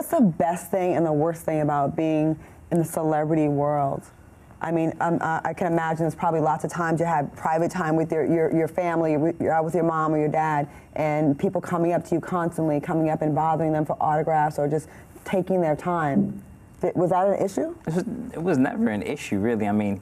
What's the best thing and the worst thing about being in the celebrity world? I mean, I can imagine there's probably lots of times you have private time with your family, you're out with your mom or your dad, and people coming up to you constantly, coming up and bothering them for autographs or just taking their time. Was that an issue? It was never an issue, really. I mean,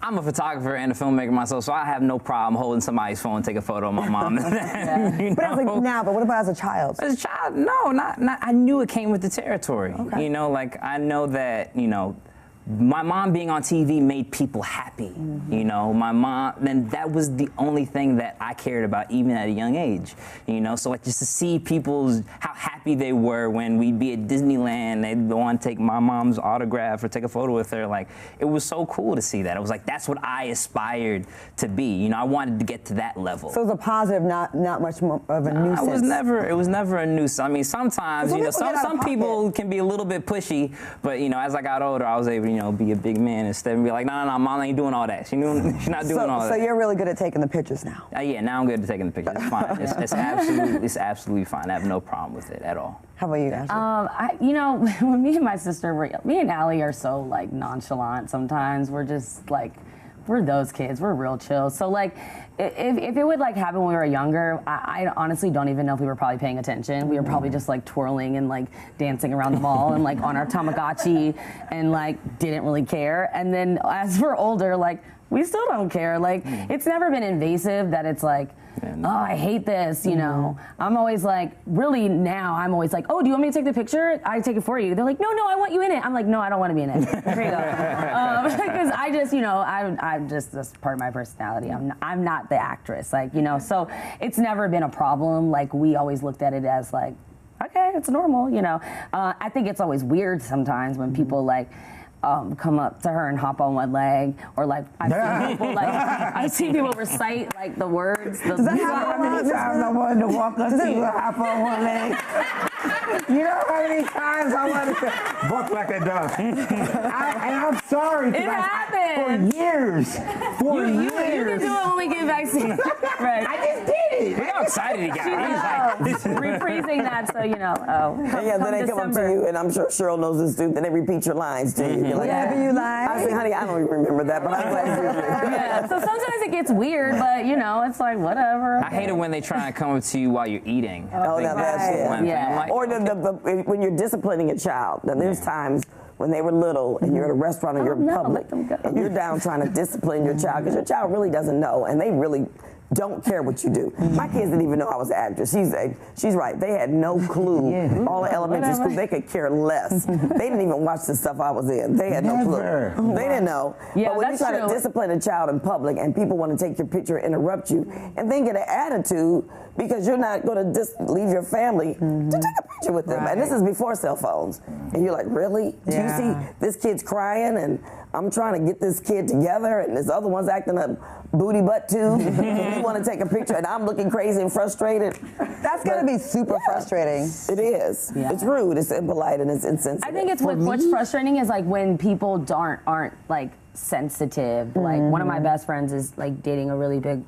I'm a photographer and a filmmaker myself, so I have no problem holding somebody's phone and take a photo of my mom. Yeah. You know? But it's like now, but what about as a child? As a child, no, not. I knew it came with the territory. Okay. You know, like I know that, you know, my mom being on TV made people happy. You know, my mom, and that was the only thing that I cared about, even at a young age. You know, so like just to see how happy they were when we'd be at Disneyland, they'd want to take my mom's autograph or take a photo with her. Like, it was so cool to see that. It was like, that's what I aspired to be. You know, I wanted to get to that level. So it was a positive, not much more of a nuisance. It was never a nuisance. I mean, sometimes, you know, some people can be a little bit pushy, but, you know, as I got older, I was able, you know, be a big man instead and be like, no, mom ain't doing all that. She's not doing all that. So you're really good at taking the pictures now? Yeah, now I'm good at taking the pictures. It's fine. It's absolutely fine. I have no problem with it at all. How about you, Ashley? You know, when me and my sister, me and Allie are so like nonchalant sometimes. We're just like, we're those kids. We're real chill. So like, if it would like happen when we were younger, I honestly don't even know if we were probably paying attention. We were probably just like twirling and like dancing around the mall and like on our Tamagotchi and like didn't really care. And then as we're older, like we still don't care. Like it's never been invasive that it's like, oh, I hate this, you know. I'm always like, really now, I'm always like, oh, do you want me to take the picture? I take it for you. They're like, no, I want you in it. I'm like, no, I don't want to be in it. Here you go. Because I just, you know, I'm just, that's part of my personality. I'm not the actress, like, you know. So it's never been a problem. Like, we always looked at it as like, okay, it's normal, you know. I think it's always weird sometimes when people like, come up to her and hop on one leg, or like I've seen people recite like the words. Does that happen? How many times I wanted to walk up to you and hop on one leg? You know how many times I wanted to buck like a dog? And I'm sorry. It happened. For years. You can do it when we get vaccinated. Right. I just did it. Look how excited he got. He's rephrasing that so you know. Yeah, then they come up to you, and I'm sure Sheryl knows this too. Then they repeat your lines to you. You're like, whatever you like. I say, honey, I don't even remember that, but I'm glad you do. Yeah. So sometimes it gets weird, but you know, it's like whatever. I hate it when they try and come up to you while you're eating. Oh, now that's it. Yeah. Like, Or when you're disciplining a child. Now there's times when they were little and you're at a restaurant or you're in public and you're down trying to discipline your child because your child really doesn't know and they really don't care what you do. My kids didn't even know I was an actress. She's right. They had no clue. All the elementary school, they could care less. They didn't even watch the stuff I was in. They had no clue. They didn't know. Yeah, but when you try to discipline a child in public and people want to take your picture, interrupt you, and then get an attitude because you're not going to just leave your family to take a picture with them. And this is before cell phones. And you're like, really? Do you see this kid's crying and I'm trying to get this kid together and this other one's acting a booty butt too. You want to take a picture and I'm looking crazy and frustrated. That's going to be super frustrating. It is. Yeah. It's rude, it's impolite, and it's insensitive. I think it's what's frustrating is like when people aren't like sensitive. Like one of my best friends is like dating a really big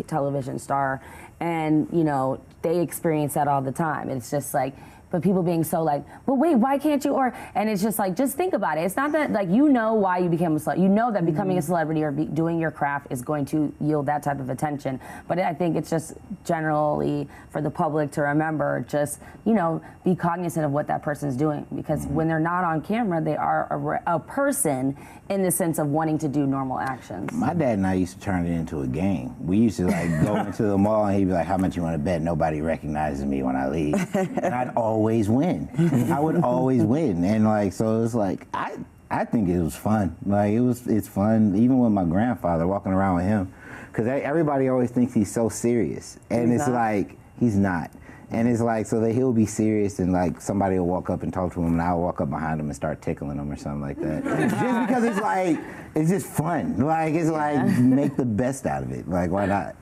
television star, and you know they experience that all the time. It's just like, but people being so like, but wait, why can't you? And it's just like, just think about it. It's not that like you know why you became a celebrity. You know that becoming a celebrity or doing your craft is going to yield that type of attention. But I think it's just generally for the public to remember, just you know, be cognizant of what that person's doing because when they're not on camera, they are a person in the sense of wanting to do normal actions. My dad and I used to turn it into a game. We used to like go into the mall and he'd be like, how much you want to bet nobody recognizes me when I leave? And I'd always win. I would always win. And like, so it was like, I think it was fun. Like it's fun, even with my grandfather, walking around with him. Because everybody always thinks he's so serious. And it's like, he's not. And it's like, so that he'll be serious and like somebody will walk up and talk to him and I'll walk up behind him and start tickling him or something like that. Just because it's like, it's just fun. Like, it's like, make the best out of it. Like, why not?